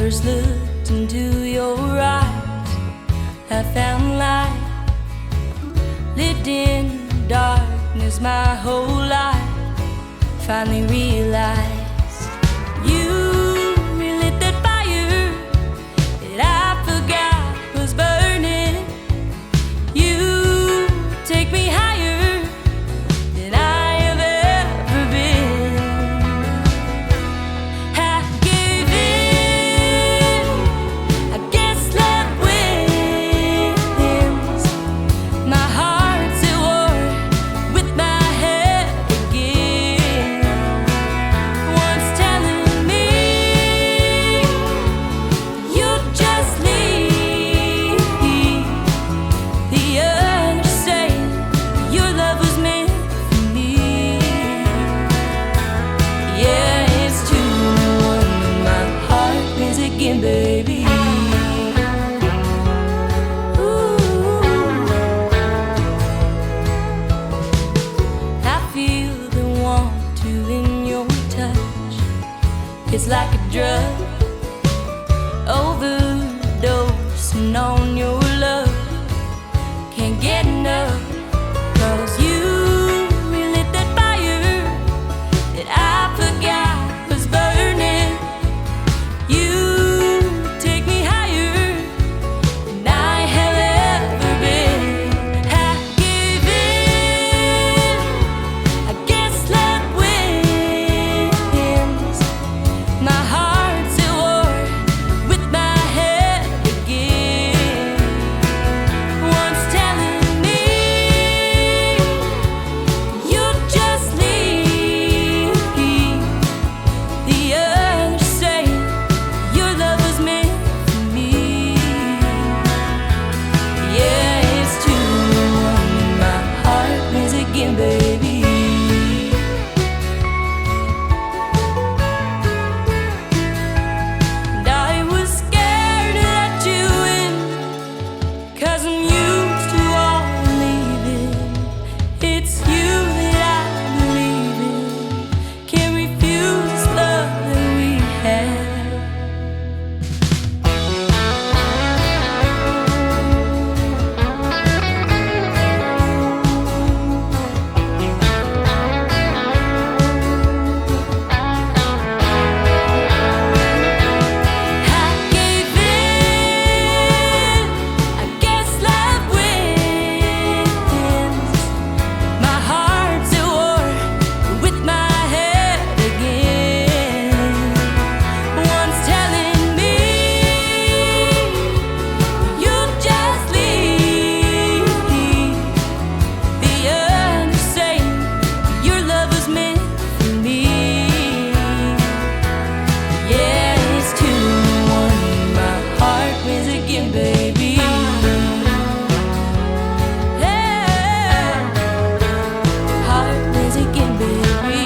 first looked into your eyes, I found light. Lived in darkness my whole life. Finally realized you relit that fire that I forgot was burning. You take me higher than I have ever been. I gave in, I guess love wins. My heart's at war with my head again. Once telling me you'll just leave, the other saying your love was meant for me. Yeah, it's 2 to 1 and my heart beats again, baby. I feel the warmth too in your touch. It's like a drug, overdosing on your love. Can't get enough, 'cause you relit that fire that I forgot was burning. You take me higher than I have ever been. I give in, I guess love wins. My heart's at war with my head again. Once telling me you'll just leave, the other saying your love was meant for me. Yeah, it's 2 to 1 and my heart beats again, baby. And I was scared to let you in, 'cause I'm used to all leaving. It's you that I believe in. Can't refuse this love that we have. I gave in, I guess love wins. My heart's at war with my head again. Once telling me you'll just leave, the other saying your love was meant for me. Yeah, it's 2 to 1 and my heart wins again, baby. Yeah, heart wins again, baby.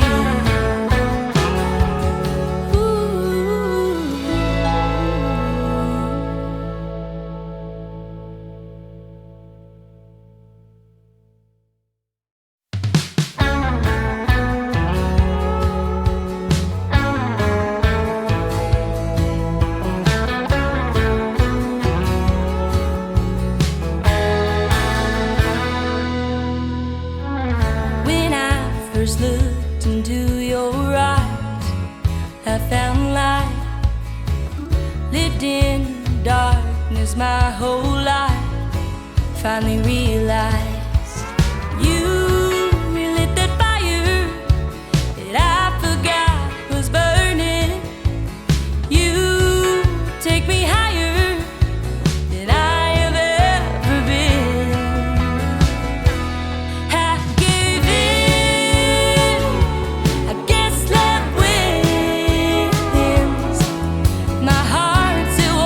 Ooh. When I first looked into your eyes, I found light. Lived in darkness my whole life. Finally realized